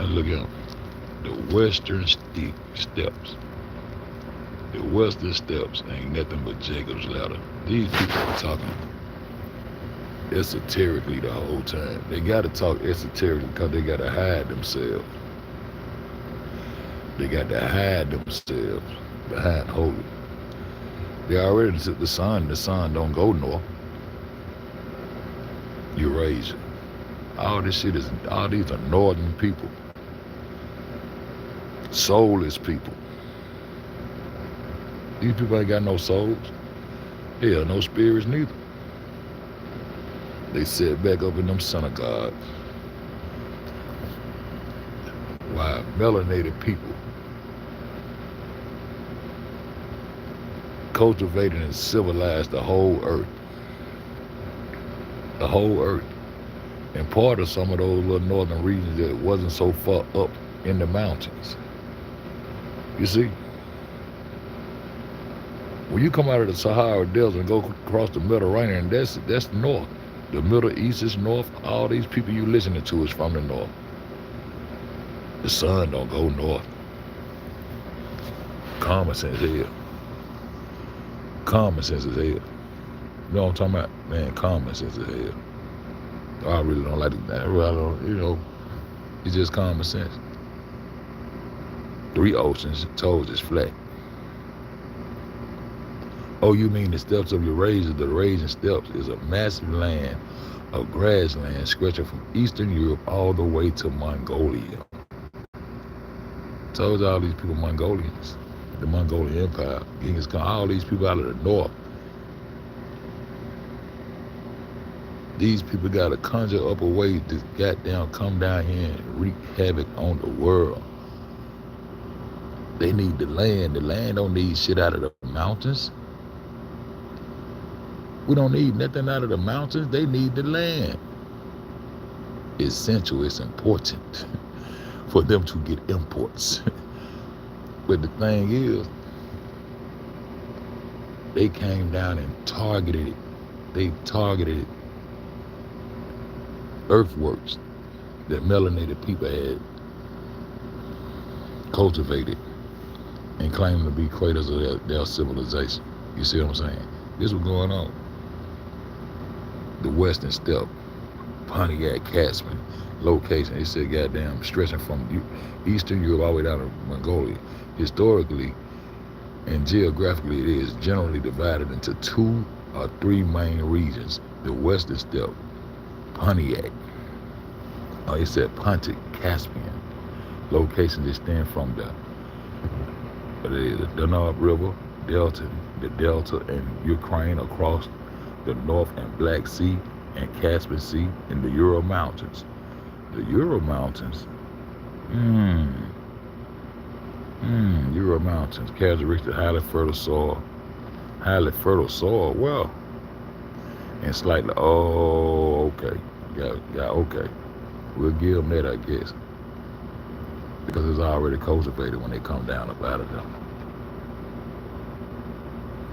And look at them. The Western Steps. The Western Steps ain't nothing but Jacob's Ladder. These people are talking esoterically the whole time. They got to talk esoterically because they got to hide themselves. They got to hide themselves behind holy. They already took the sun. The sun don't go north. Eurasian. All this shit all these are northern people. Soulless people. These people ain't got no souls. Hell, no spirits neither. They sit back up in them synagogues. Why melanated people cultivated and civilized the whole earth. The whole earth. And part of some of those little northern regions that wasn't so far up in the mountains. You see? When you come out of the Sahara Desert and go across the Mediterranean, that's north. The Middle East is north. All these people you listening to is from the north. The sun don't go north. Common sense here. Common sense is here. You know what I'm talking about? Man, common sense is here. I really don't like it. I really don't, it's just common sense. 3 oceans, toes is flat. Oh, you mean the steppes of Eurasia? The Eurasian steppes is a massive land of grassland stretching from Eastern Europe all the way to Mongolia. Told all these people Mongolians. The Mongolian Empire. Genghis Khan, all these people out of the north. These people got to conjure up a way to goddamn come down here and wreak havoc on the world. They need the land. The land don't need shit out of the mountains. We don't need nothing out of the mountains. They need the land. It's essential. It's important for them to get imports. But the thing is, they came down and targeted it. They targeted earthworks that melanated people had cultivated and claimed to be creators of their civilization. You see what I'm saying? This was going on. The Western Steppe, Pontiac, Caspian location. They said goddamn stretching from Eastern Europe all the way down to Mongolia. Historically and geographically, it is generally divided into 2 or 3 main regions. The Western Steppe, Pontiac. It said Pontic, Caspian. Locations extend from the Danube River, the Delta and Ukraine across the North and Black Sea and Caspian Sea in the Ural Mountains. The Ural Mountains, Ural Mountains, characteristic highly fertile soil, well, and slightly, okay, yeah, okay. We'll give them that, I guess, because it's already cultivated when they come down up out of them.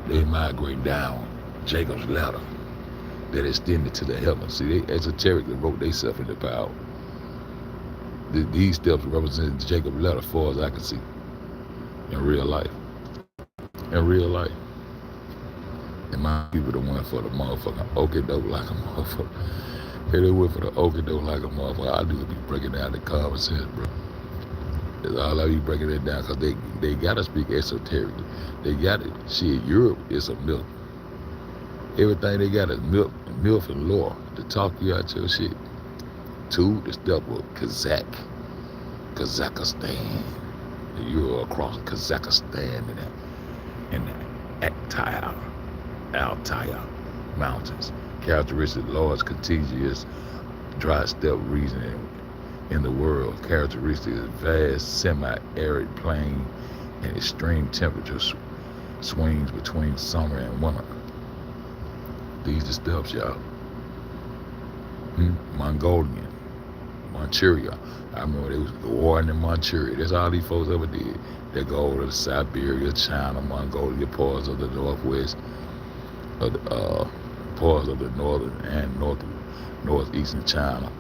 They migrate down Jacob's ladder that extended to the heavens. See, they esoterically wrote themselves into power. These steps represent Jacob's ladder as far as I can see in real life. In real life. And my people that went for the motherfucking okie doke like a motherfucker. Hey, they went for the okie doke like a motherfucker. I do be breaking down the common sense, bro. That's all I be breaking it down, because they gotta speak esoterically. They got it. Shit, Europe is a myth. Everything they got is myth and lore to talk you out your shit. 2, the steppe of Kazakhstan. You're across Kazakhstan in the Altai Mountains. Characteristic large contiguous dry steppe region in the world. Characteristic is vast semi-arid plain and extreme temperature swings between summer and winter. These are steppes, y'all. Mongolian, Manchuria. I remember they was warring in Manchuria. That's all these folks ever did. They go over to Siberia, China, Mongolia, parts of the northwest, parts of the northern and northeastern China,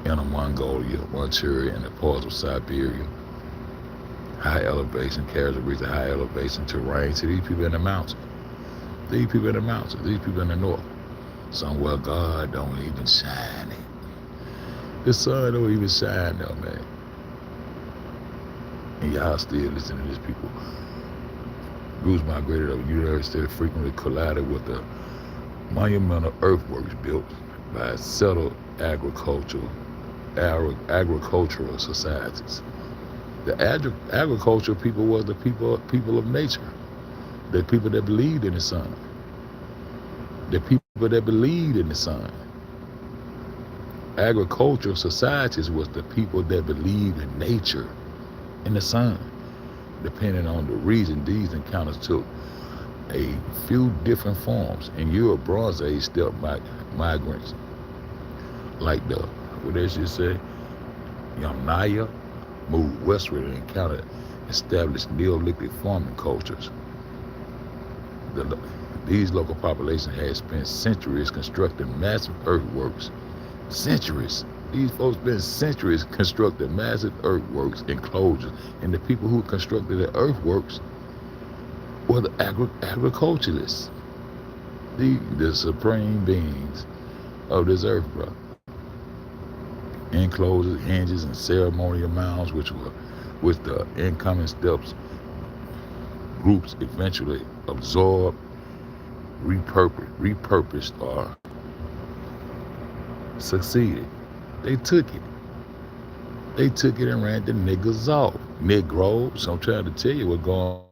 Inner Mongolia, Manchuria, and the parts of Siberia. High elevation carries a high elevation terrain to these people in the mountains. These people in the mountains, these people in the north. Somewhere God don't even shine it. The sun don't even shine there, man. And y'all still listen to these people. Groups migrated over university frequently collided with the monumental earthworks built by settled agricultural societies. The agricultural people was the people of nature, the people that believed in the sun, the people that believed in the sun. Agricultural societies was the people that believed in nature, in the sun. Depending on the region, these encounters took a few different forms. In Europe, Bronze Age steppe migrants, like the, what they should say, Yamnaya, moved westward and encountered established Neolithic farming cultures. These local populations had spent centuries constructing massive earthworks. Centuries. These folks spent centuries constructing massive earthworks, enclosures, and the people who constructed the earthworks were the agriculturalists, the supreme beings of this earth, bro. Enclosures, hinges, and ceremonial mounds, which the incoming steps groups eventually absorbed, repurposed, or succeeded. They took it. They took it and ran the niggas off. Negroes, I'm trying to tell you what's going on.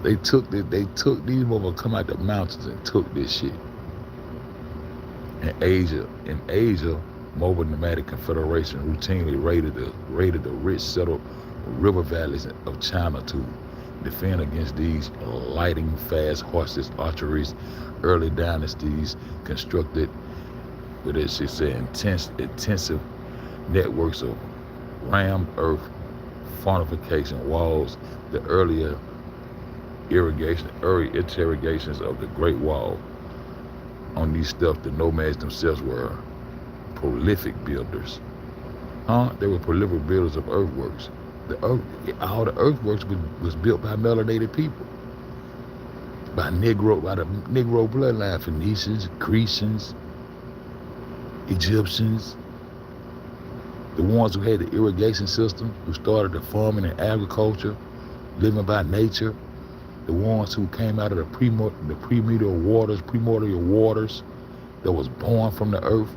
They took these motherfuckers come out the mountains and took this shit. In Asia, Mobile Nomadic Confederation routinely raided the rich settled river valleys of China to defend against these lighting fast horses, archeries. Early dynasties constructed, what they should say, intensive networks of rammed earth fortification walls. The early interrogations of the Great Wall. On these steps, the nomads themselves were prolific builders. They were prolific builders of earthworks. All the earthworks was built by melanated people, by the Negro bloodline, Phoenicians, Grecians, Egyptians, the ones who had the irrigation system, who started the farming and agriculture, living by nature, the ones who came out of the primordial waters that was born from the earth,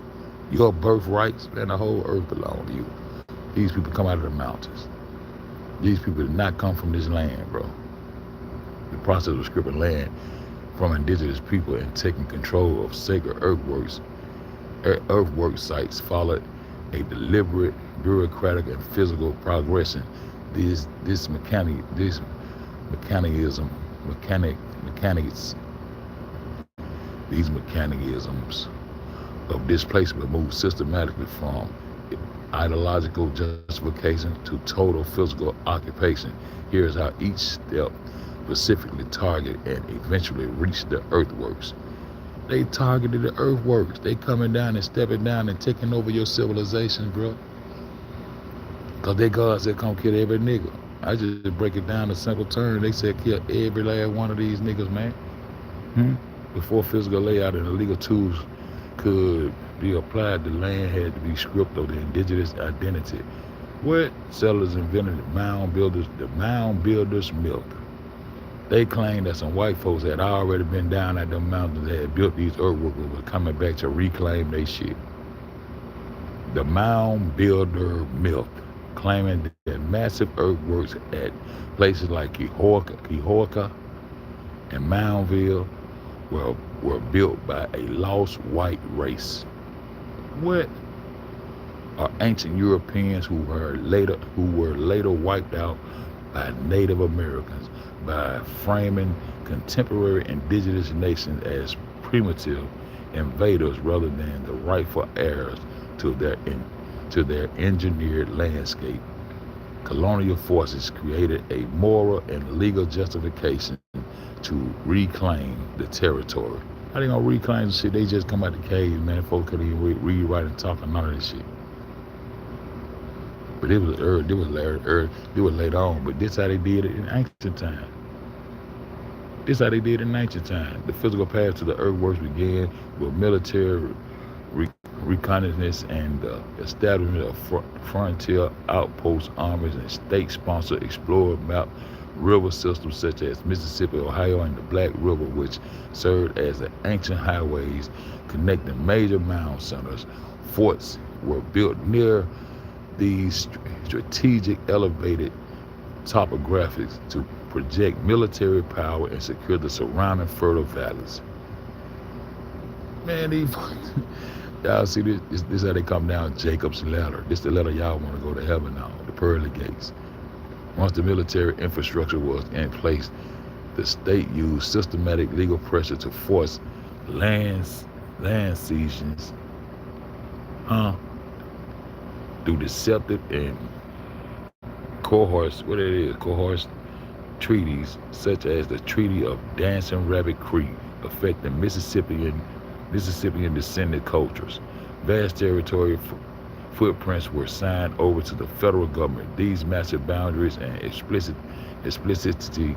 your birthrights, and the whole earth belonged to you. These people come out of the mountains. These people did not come from this land, bro. The process of stripping land from indigenous people and taking control of sacred earthwork sites followed a deliberate, bureaucratic, and physical progression. These mechanisms of displacement move systematically from ideological justification to total physical occupation. Here's how each step specifically targeted and eventually reached the earthworks. They targeted the earthworks. They coming down and stepping down and taking over your civilization, bro. Because they God said, come kill every nigga. I just break it down to simple terms. They said kill every last one of these niggas, man. Before physical layout and illegal tools could be applied, the land had to be stripped of the indigenous identity. What? Settlers invented the mound builders myth. They claimed that some white folks had already been down at the mountains, that had built these earthworks, and was coming back to reclaim their shit. The mound builder myth, claiming that massive earthworks at places like Kehorka and Moundville were built by a lost white race. What? Are ancient Europeans who were later wiped out by Native Americans by framing contemporary indigenous nations as primitive invaders rather than the rightful heirs to their engineered landscape. Colonial forces created a moral and legal justification to reclaim the territory. How they gonna reclaim the shit? They just come out the cave, man. Folks couldn't even read, write, and talk, and none of this shit. But it was early, it was later on. But this how they did it in ancient time. This how they did it in ancient time. The physical path to the earthworks began with military reconnaissance and the establishment of frontier outpost armies and state-sponsored explorer map river systems such as Mississippi, Ohio, and the Black River, which served as the ancient highways connecting major mound centers. Forts were built near these strategic elevated topographics to project military power and secure the surrounding fertile valleys. Man, these y'all see this how they come down Jacob's ladder. This the ladder y'all want to go to heaven on, the pearly gates. Once the military infrastructure was in place, the state used systematic legal pressure to force land cessions through deceptive and coerced treaties, such as the Treaty of Dancing Rabbit Creek, affecting Mississippian descendant cultures. Vast territorial footprints were signed over to the federal government. These massive boundaries and explicitly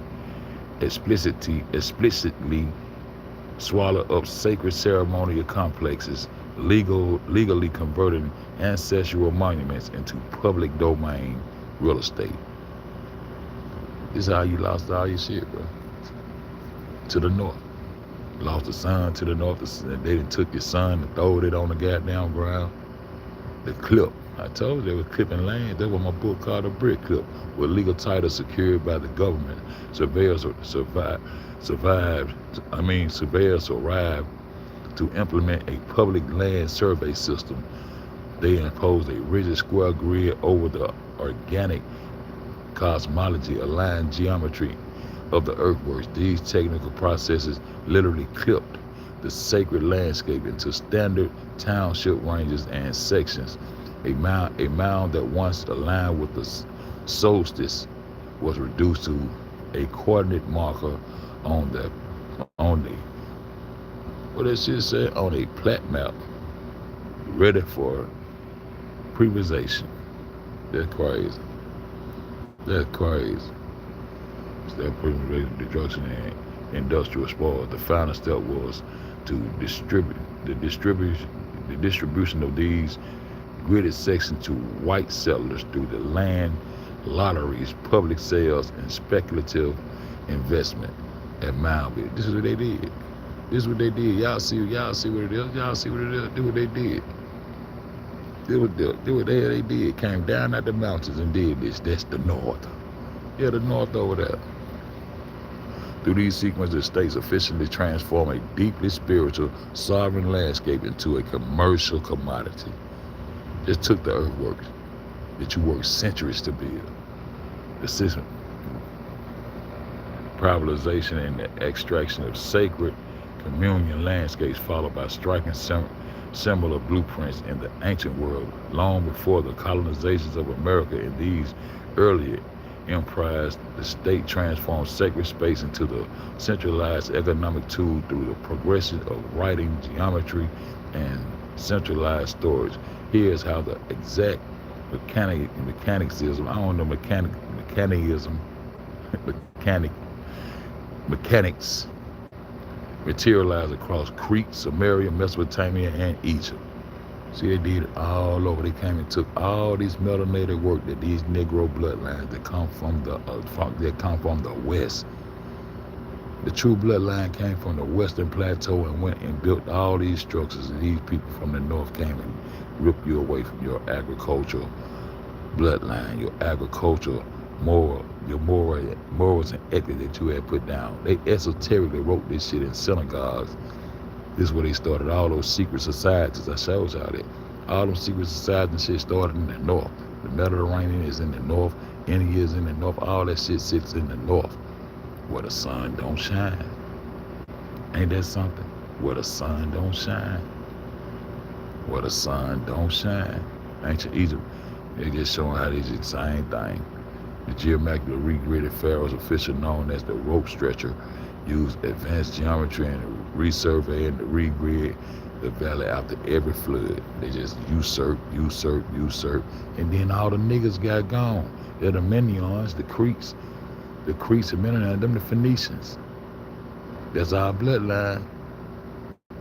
swallow up sacred ceremonial complexes, legally converting ancestral monuments into public domain real estate. This is how you lost all your shit, bro. To the north. Lost the sun to the north. They done took your son and throwed it on the goddamn ground. The clip. I told you they were clipping land. That's what my book called a brick clip, with legal title secured by the government. Surveyors arrived to implement a public land survey system. They imposed a rigid square grid over the organic cosmology, aligned geometry of the earthworks. These technical processes literally clipped the sacred landscape into standard township ranges and sections. A mound that once aligned with the solstice was reduced to a coordinate marker on the what that shit said, on a plat map, ready for privatization. That's crazy. That's crazy. That privatization, destruction, and industrial spoil. The final step was to distribute the distribution of these gridded sections to white settlers through the land lotteries, public sales, and speculative investment at Moundville. This is what they did. This is what they did. Y'all see what it is. Y'all see what it is. Do what they did. Do what they did. Came down out the mountains and did this. That's the north. Yeah, the north over there. Through these sequences, states officially transform a deeply spiritual, sovereign landscape into a commercial commodity. Just took the earthworks that you worked centuries to build. The system, privatization and the extraction of sacred communion landscapes, followed by striking similar blueprints in the ancient world, long before the colonizations of America. In these earlier empires, the state transformed sacred space into the centralized economic tool through the progression of writing, geometry, and centralized storage. Here's how the exact mechanics materialized across Crete, Samaria, Mesopotamia, and Egypt. See, they did it all over. They came and took all this melanated work that these Negro bloodlines that come from the West. The true bloodline came from the Western Plateau and went and built all these structures. And these people from the North came and ripped you away from your agricultural bloodline, your agricultural morals and ethics that you had put down. They esoterically wrote this shit in synagogues. This is where they started all those secret societies. I showed y'all that. All those secret societies and shit started in the north. The Mediterranean is in the north. India is in the north. All that shit sits in the north, where the sun don't shine. Ain't that something? Where the sun don't shine. Where the sun don't shine. Ancient Egypt, they just showing how they did the same thing. The geometrically regridded pharaohs, officially known as the rope stretcher, used advanced geometry and resurvey and the regrid the valley after every flood. They just usurp, and then all the niggas got gone. They're the Minions, the Creeks and Mennonites, them the Phoenicians. That's our bloodline.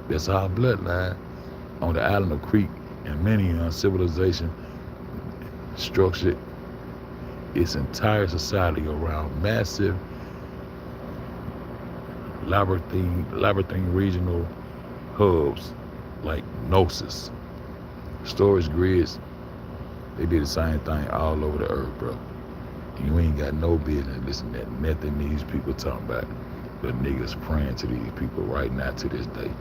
That's our bloodline. On the island of Crete and Menion, civilization structured its entire society around massive labyrinthine regional hubs like Gnosis. Storage grids, they did the same thing all over the earth, bro. You ain't got no business listening to nothing these people talking about. But niggas praying to these people right now to this day.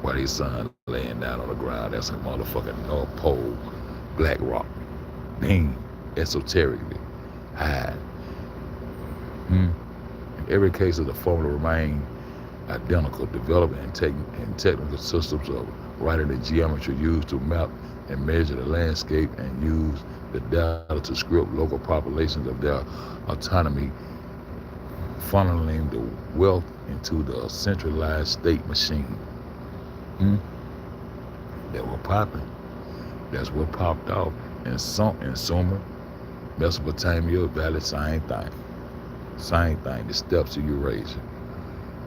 While their son laying down on the ground, that's a motherfucking North Pole, black rock. Dang, esoterically high. In every case of the formula remain identical, developing and technical systems of writing the geometry used to map and measure the landscape and use the data to script local populations of their autonomy, funneling the wealth into the centralized state machine. That was popping. That's what popped off. In Sumer, Mesopotamia, Valley, same thing. Same thing. The steppes of Eurasia.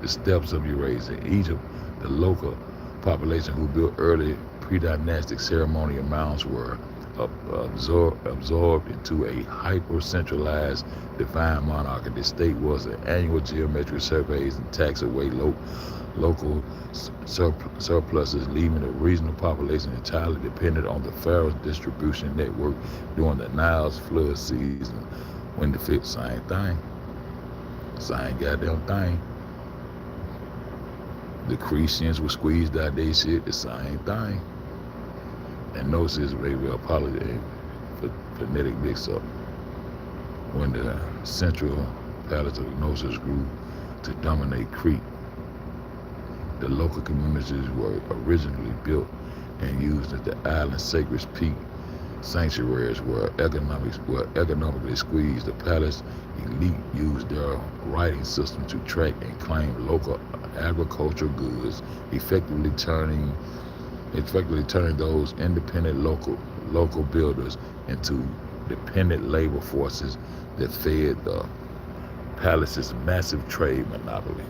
The steppes of Eurasia. In Egypt, the local population who built early pre-dynastic ceremonial mounds were absorbed into a hyper-centralized divine monarchy. The state was an annual geometric surveys and tax away local surpluses, leaving the regional population entirely dependent on the pharaoh's distribution network during the Nile's flood season. When the fit, same thing. Same goddamn thing. The Christians were squeezed out their shit, the same thing. And Gnosis, baby, apology for phonetic mix-up. When the central palace of Gnosis grew to dominate Crete, the local communities were originally built and used as the island's sacred peak sanctuaries were economically squeezed. The palace elite used their writing system to track and claim local agricultural goods, effectively turning those independent local builders into dependent labor forces that fed the palace's massive trade monopoly.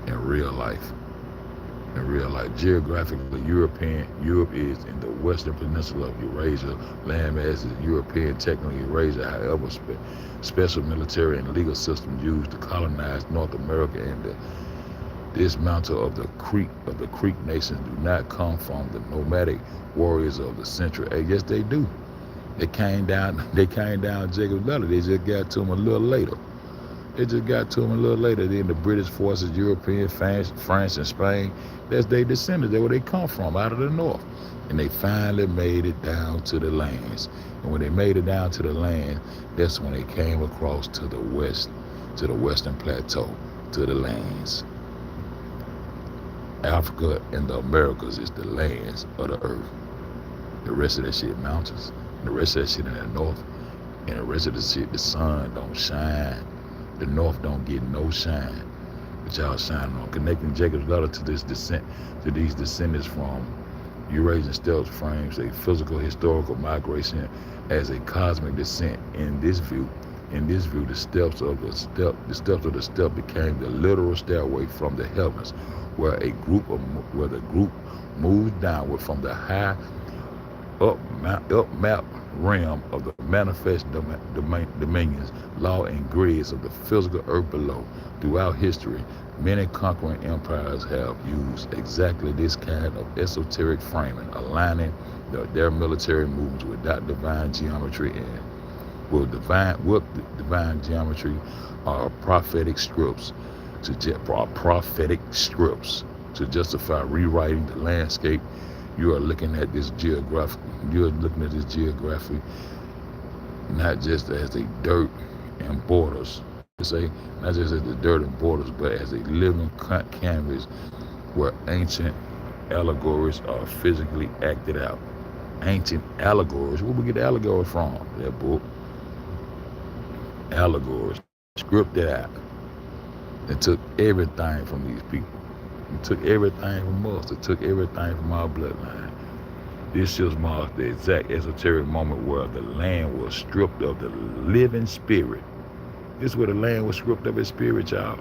In real life, geographically, Europe is in the western peninsula of Eurasia. Landmass is European, technically Eurasia. However, special military and legal systems used to colonize North America and the dismantle of the Creek nations do not come from the nomadic warriors of the central. Yes, they do. They came down Jacob's ladder. They just got to them a little later. Then the British forces, European, France, and Spain, that's their descendants. That's where they come from, out of the north. And they finally made it down to the lands. And when they made it down to the land, that's when they came across to the west, to the western plateau, to the lands. Africa and the Americas is the lands of the earth. The rest of that shit mountains. And the rest of that shit in the north. And the rest of the shit, the sun don't shine. The north don't get no shine. But y'all shining on. Connecting Jacob's ladder to these descendants from Eurasian steppe frames a physical historical migration as a cosmic descent. In this view, the steps of the steppe became the literal stairway from the heavens, where the group moves downward from the high up-map realm of the manifest dominions, law, and grids of the physical earth below. Throughout history, many conquering empires have used exactly this kind of esoteric framing, aligning their military movements with divine geometry divine geometry are prophetic scripts to justify rewriting the landscape. You are looking at this geography, not just as the dirt and borders. Not just as the dirt and borders, but as a living canvas where ancient allegories are physically acted out. Ancient allegories. Where we get the allegories from? That book. Allegories. Scripted out. They took everything from these people. It took everything from us. It took everything from our bloodline. This just marks the exact esoteric moment where the land was stripped of the living spirit. This is where the land was stripped of its spirit, y'all.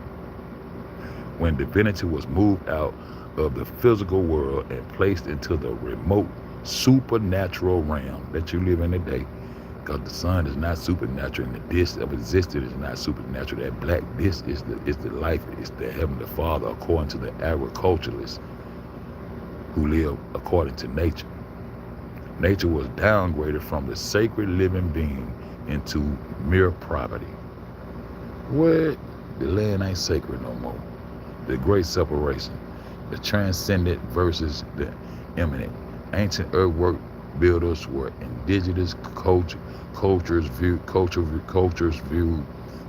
When divinity was moved out of the physical world and placed into the remote supernatural realm that you live in today. Because the sun is not supernatural and the disk of existence is not supernatural. That black disk is the life, it's the Heavenly Father, according to the agriculturalists who live according to nature. Nature was downgraded from the sacred living being into mere property. What? The land ain't sacred no more. The great separation, the transcendent versus the immanent. Ancient earthwork builders were indigenous cultures viewed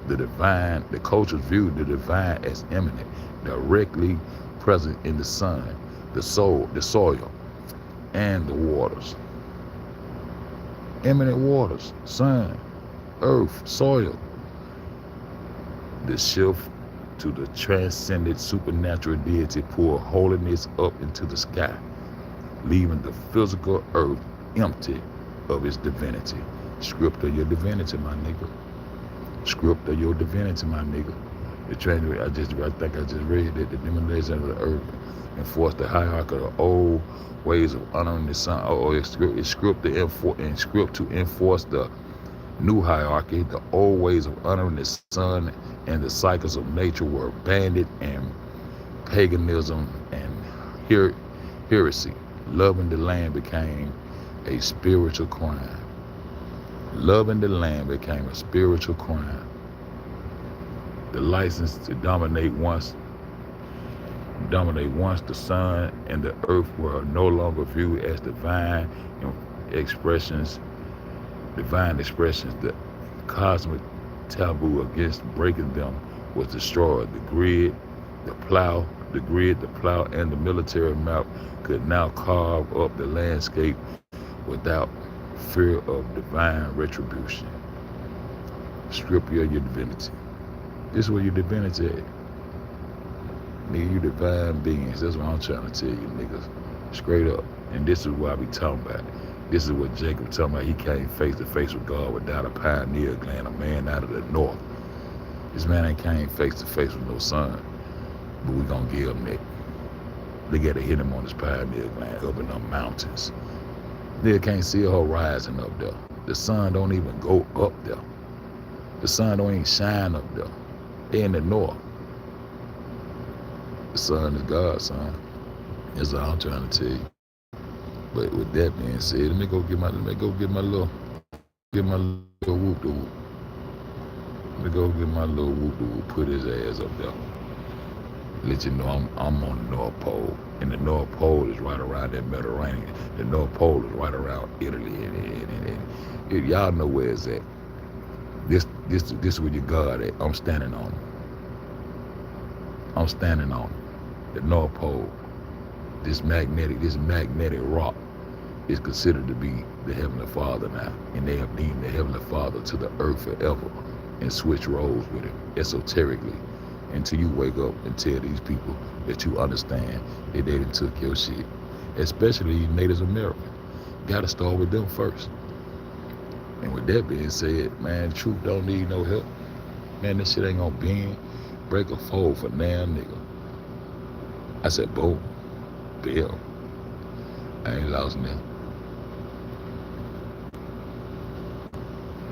the divine. The cultures viewed the divine as immanent, directly present in the sun, the soil, and the waters. Immanent waters, sun, earth, soil. The shift to the transcendent supernatural deity poured holiness up into the sky, leaving the physical earth empty of its divinity. Script of your divinity, my nigga. Script of your divinity, my nigga. I think I just read that the demonization of the earth enforced the hierarchy of the old ways of honoring the sun. It's script to enforce the new hierarchy. The old ways of honoring the sun and the cycles of nature were abandoned, and paganism and heresy. Loving the land became a spiritual crime. Loving the land became a spiritual crime. The license to dominate once the sun and the earth were no longer viewed as divine expressions. The cosmic taboo against breaking them was destroyed. The grid, the plow, and the military map could now carve up the landscape without fear of divine retribution. Strip you of your divinity. This is where your divinity at. Nigga, you divine beings. That's what I'm trying to tell you, niggas. Straight up. And this is what I be talking about. This is what Jacob talking about. He came face to face with God without a pineal gland, a man out of the north. This man ain't came face to face with no son. But we gonna give him that. They gotta hit him on his pineal gland up in the mountains. They can't see a horizon up there. The sun don't even go up there. The sun don't even shine up there. They in the north. The sun is God, son. That's all I'm trying to tell you. But with that being said, let me go get my little whoop de whoop. Let me go get my little whoop de whoop. Put his ass up there. Let you know I'm on the North Pole, and the North Pole is right around that Mediterranean. The North Pole is right around Italy, and y'all know where it's at. This where your God at. I'm standing on it. The North Pole. This magnetic rock is considered to be the Heavenly Father now, and they have deemed the Heavenly Father to the earth forever and switch roles with him esoterically until you wake up and tell these people that you understand that they done took your shit, especially Native Americans. Gotta start with them first. And with that being said, man, the truth don't need no help. Man, this shit ain't gonna bend, break, or fold for damn nigga. I said, boom, bill. I ain't lost nothing.